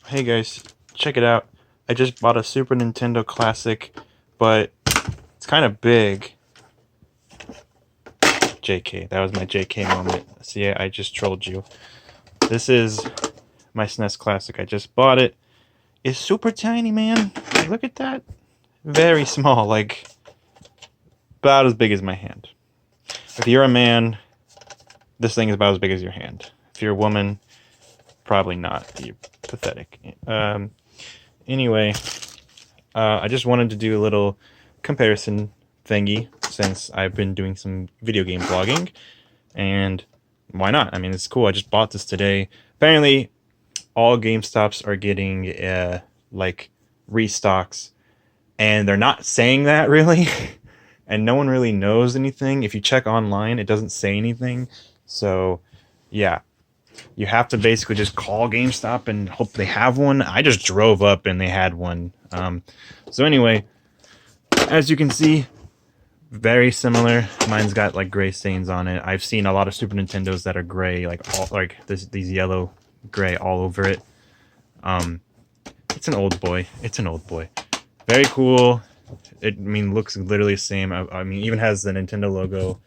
Hey guys, check it out. I just bought a Super Nintendo Classic, but it's kind of big. JK, that was my JK moment. See, I just trolled you. This is my Snes Classic. I just bought it. It's super tiny, man. Look at that. Very small, like about as big as my hand. If you're a man, this thing is about as big as your hand. If you're a woman, probably not. You're pathetic. Anyway, I just wanted to do a little comparison thingy since I've been doing some video game vlogging, and why not? I mean, it's cool. I just bought this today. Apparently, all GameStops are getting like restocks, and they're not saying that really, and no one really knows anything. If you check online, it doesn't say anything. So, yeah, you have to basically just call GameStop and hope they have one. I just drove up and they had one. So anyway, as you can see, very similar. Mine's got like gray stains on it. I've seen a lot of Super Nintendos that are gray, like these yellow gray all over it. It's an old boy. It's an old boy. Very cool. Looks literally the same. I mean, even has the Nintendo logo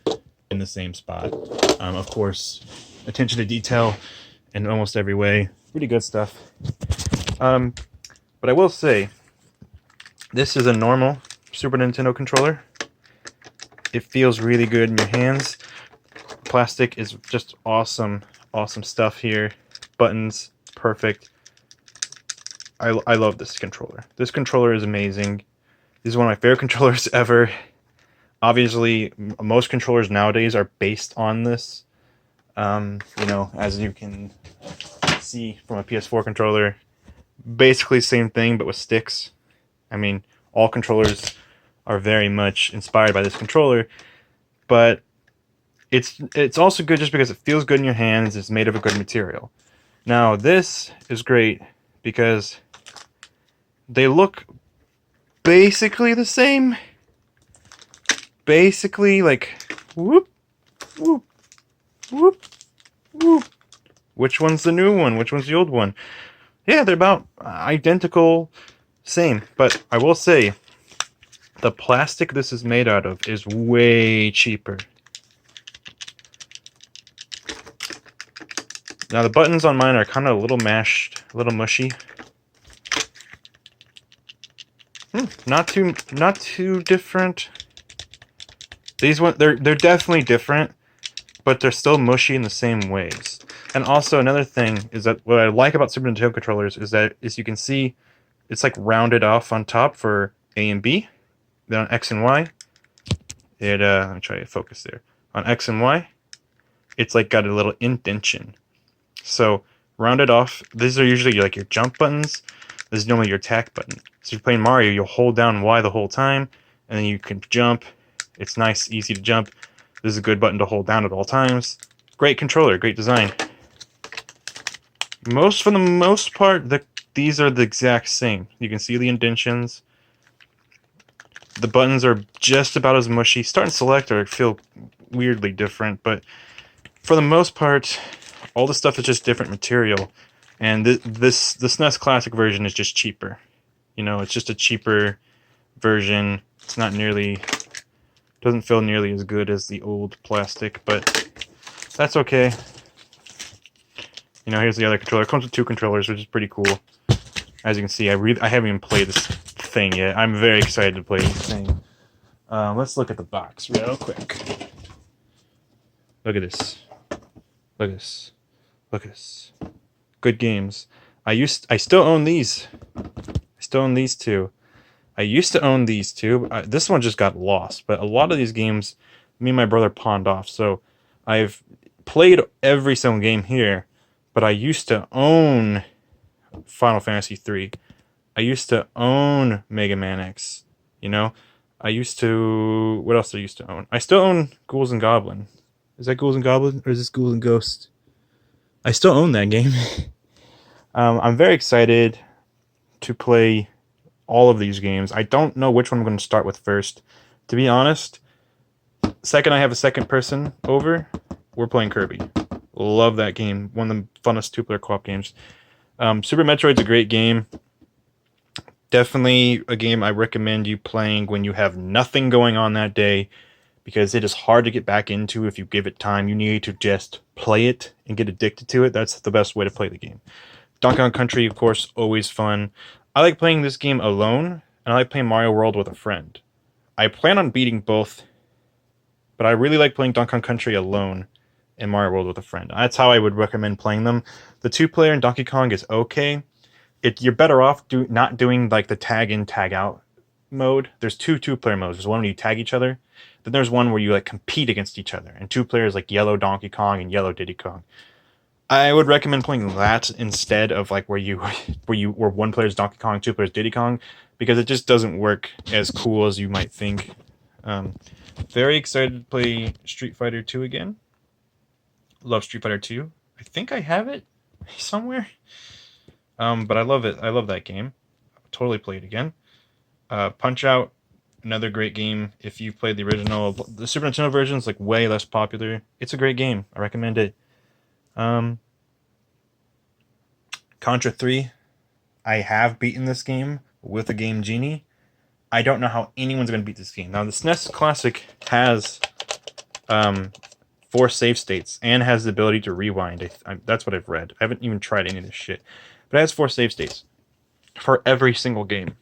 in the same spot. Of course, attention to detail in almost every way. Pretty good stuff. But I will say, this is a normal Super Nintendo controller. It feels really good in your hands. Plastic is just awesome. Awesome stuff here. Buttons, perfect. I love this controller. This controller is amazing. This is one of my favorite controllers ever. Obviously, most controllers nowadays are based on this. You know, as you can see from a PS4 controller, basically same thing but with sticks. I mean, all controllers are very much inspired by this controller, but it's also good just because it feels good in your hands. It's made of a good material. Now, this is great because they look basically the same. Basically, like, whoop, whoop, whoop, whoop. Which one's the new one? Which one's the old one? Yeah, they're about identical, same. But I will say, the plastic this is made out of is way cheaper. Now the buttons on mine are kind of a little mashed, a little mushy. Not too different. These they're definitely different, but they're still mushy in the same ways. And also another thing is that what I like about Super Nintendo controllers is that, as you can see, it's like rounded off on top for A and B. Then on X and Y, let me try to focus there. On X and Y, it's like got a little indentation. So rounded off, these are usually like your jump buttons. This is normally your attack button. So if you're playing Mario, you'll hold down Y the whole time, and then you can jump. It's nice, easy to jump. This is a good button to hold down at all times. Great controller, great design. For the most part, these are the exact same. You can see the indentions. The buttons are just about as mushy. Start and select feel weirdly different, but for the most part, all the stuff is just different material. And the SNES Classic version is just cheaper. You know, it's just a cheaper version. It's not nearly, doesn't feel nearly as good as the old plastic, but that's okay. You know, here's the other controller. It comes with two controllers, which is pretty cool. As you can see, I haven't even played this thing yet. I'm very excited to play this thing. Let's look at the box real quick. Look at this. Look at this. Look at this. Good games. I still own these. I still own these two. I used to own these two. This one just got lost, but a lot of these games, me and my brother pawned off. So I've played every single game here, but I used to own Final Fantasy III. I used to own Mega Man X. You know, I used to. What else I used to own? I still own Ghouls and Goblin. Is that Ghouls and Goblin or is this Ghouls and Ghost? I still own that game. I'm very excited to play all of these games. I don't know which one I'm going to start with first. To be honest, second I have a second person over, we're playing Kirby. Love that game. One of the funnest two-player co-op games. Super Metroid's a great game. Definitely a game I recommend you playing when you have nothing going on that day, because it is hard to get back into if you give it time. You need to just play it and get addicted to it. That's the best way to play the game. Donkey Kong Country, of course, always fun. I like playing this game alone, and I like playing Mario World with a friend. I plan on beating both, but I really like playing Donkey Kong Country alone and Mario World with a friend. That's how I would recommend playing them. The two-player in Donkey Kong is okay. You're better off not doing like the tag in, tag out mode. There's two-player modes. There's one where you tag each other. Then there's one where you like compete against each other. And two players like yellow Donkey Kong and yellow Diddy Kong. I would recommend playing that instead of like where one player is Donkey Kong, two players Diddy Kong, because it just doesn't work as cool as you might think. Very excited to play Street Fighter 2 again. Love Street Fighter 2. I think I have it somewhere. But I love it. I love that game. Totally play it again. Punch Out, another great game. If you've played the original, the Super Nintendo version is like way less popular. It's a great game. I recommend it. Contra 3. I have beaten this game with a Game Genie. I don't know how anyone's going to beat this game. Now, the Snes Classic has 4 save states and has the ability to rewind. That's what I've read. I haven't even tried any of this shit. But it has 4 save states for every single game.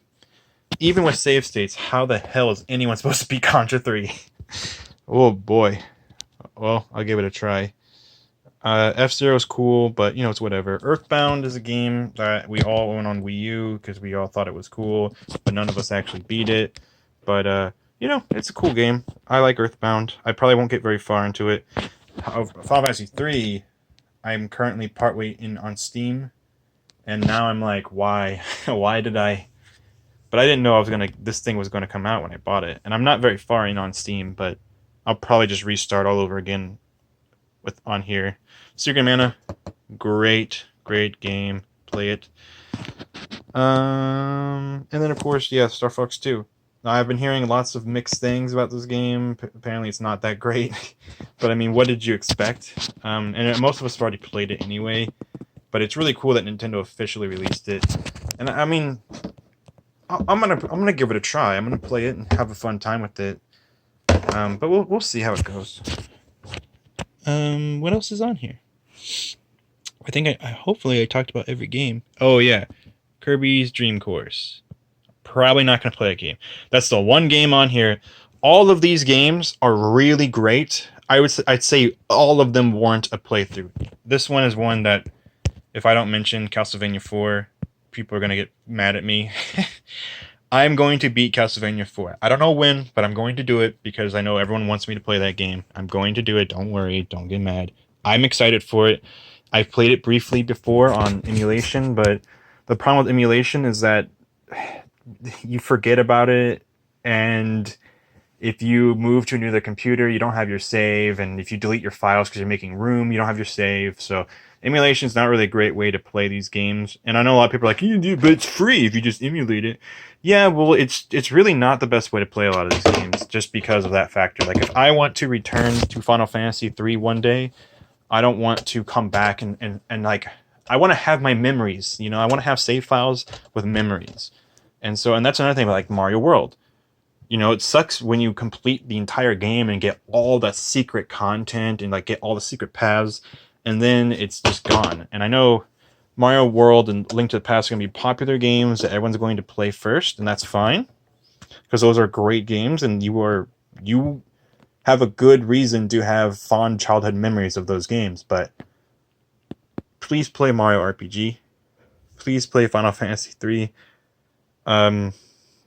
Even with save states, how the hell is anyone supposed to beat Contra 3? Oh boy. Well, I'll give it a try. F-Zero is cool, but it's whatever. Earthbound is a game that we all own on Wii U because we all thought it was cool, but none of us actually beat it. But it's a cool game. I like Earthbound. I probably won't get very far into it. Final Fantasy 3, I'm currently partway in on Steam, and now I'm like, why? Why did I? But I didn't know this thing was gonna come out when I bought it, and I'm not very far in on Steam, but I'll probably just restart all over again on here. Secret of Mana, great game. Play it. And then of course, Star Fox 2. Now, I've been hearing lots of mixed things about this game. Apparently, it's not that great. But I mean, what did you expect? And most of us have already played it anyway. But it's really cool that Nintendo officially released it. And I mean, I'm gonna give it a try. I'm gonna play it and have a fun time with it. But we'll see how it goes. What else is on here? I think hopefully I talked about every game. Oh yeah, Kirby's Dream Course. Probably not going to play a game. That's the one game on here. All of these games are really great. I'd say all of them warrant a playthrough. This one is one that, if I don't mention Castlevania 4, people are going to get mad at me. I'm going to beat Castlevania 4. I don't know when, but I'm going to do it because I know everyone wants me to play that game. I'm going to do it. Don't worry. Don't get mad. I'm excited for it. I've played it briefly before on emulation, but the problem with emulation is that you forget about it, and if you move to another computer, you don't have your save, and if you delete your files because you're making room, you don't have your save. So emulation is not really a great way to play these games. And I know a lot of people are like, but it's free if you just emulate it. Yeah, well, it's really not the best way to play a lot of these games, just because of that factor. Like, if I want to return to Final Fantasy 3 one day, I don't want to come back and like, I want to have my memories. I want to have save files with memories. And that's another thing about like Mario World. It sucks when you complete the entire game and get all the secret content and like get all the secret paths, and then it's just gone. And I know Mario World and Link to the Past are going to be popular games that everyone's going to play first, and that's fine, because those are great games, and you have a good reason to have fond childhood memories of those games. But please play Mario RPG. Please play Final Fantasy 3.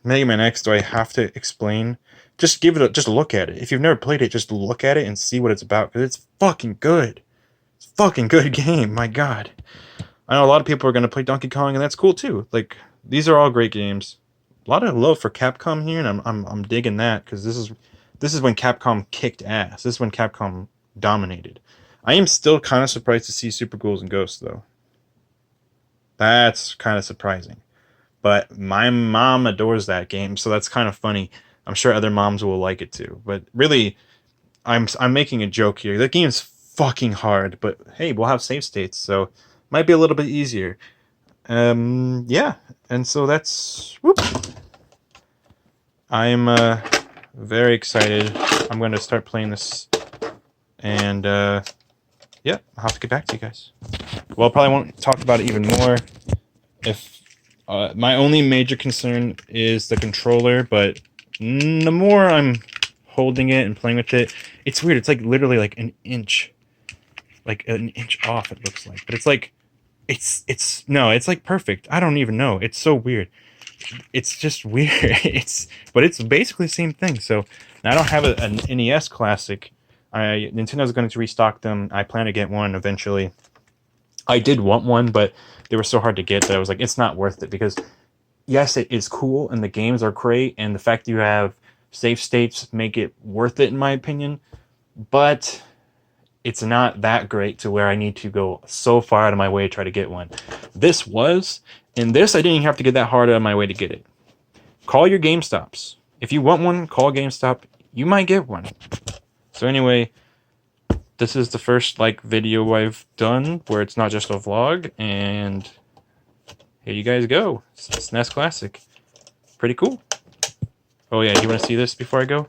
Mega Man X, do I have to explain? Just just look at it. If you've never played it, just look at it and see what it's about, because it's fucking good. It's a fucking good game, my god. I know a lot of people are going to play Donkey Kong, and that's cool too. Like, these are all great games. A lot of love for Capcom here, and I'm digging that, because this is when Capcom kicked ass. This is when Capcom dominated. I am still kind of surprised to see Super Ghouls and Ghosts, though. That's kind of surprising. But my mom adores that game, so that's kind of funny. I'm sure other moms will like it too. But really, I'm making a joke here. That game's fucking hard, but hey, we'll have save states, so it might be a little bit easier. Yeah, and so that's whoop. I'm very excited. I'm going to start playing this, and yeah, I'll have to get back to you guys. Well, probably won't talk about it even more. If my only major concern is the controller, but the more I'm holding it and playing with it, it's weird. It's like literally like an inch off. It looks like, but it's like it's no, it's like perfect. I don't even know. It's so weird. It's just weird. But it's basically the same thing. So I don't have an NES Classic. Nintendo's going to restock them. I plan to get one eventually. I did want one, but they were so hard to get that I was like, it's not worth it, because yes, it is cool and the games are great, and the fact that you have save states make it worth it in my opinion, but it's not that great to where I need to go so far out of my way to try to get one. This was, and this I didn't even have to get that hard out of my way to get it. Call your GameStops. If you want one, call GameStop. You might get one. So anyway, this is the first video I've done where it's not just a vlog, and here you guys go. Snes Classic. Pretty cool. Oh yeah, you want to see this before I go?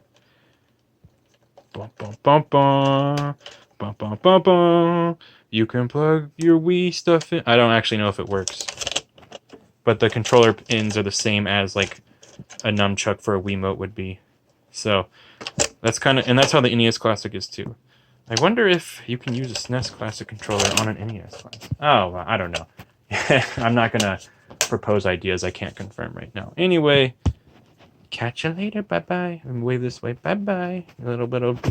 Bum, bum, bum, bum. Bum, bum, bum, bum. You can plug your Wii stuff in. I don't actually know if it works, but the controller pins are the same as like a nunchuck for a Wiimote would be. So that's and that's how the NES Classic is too. I wonder if you can use a SNES Classic controller on an NES Classic. Oh, I don't know. I'm not gonna propose ideas I can't confirm right now. Anyway, catch you later. Bye bye. And wave this way. Bye bye. A little bit of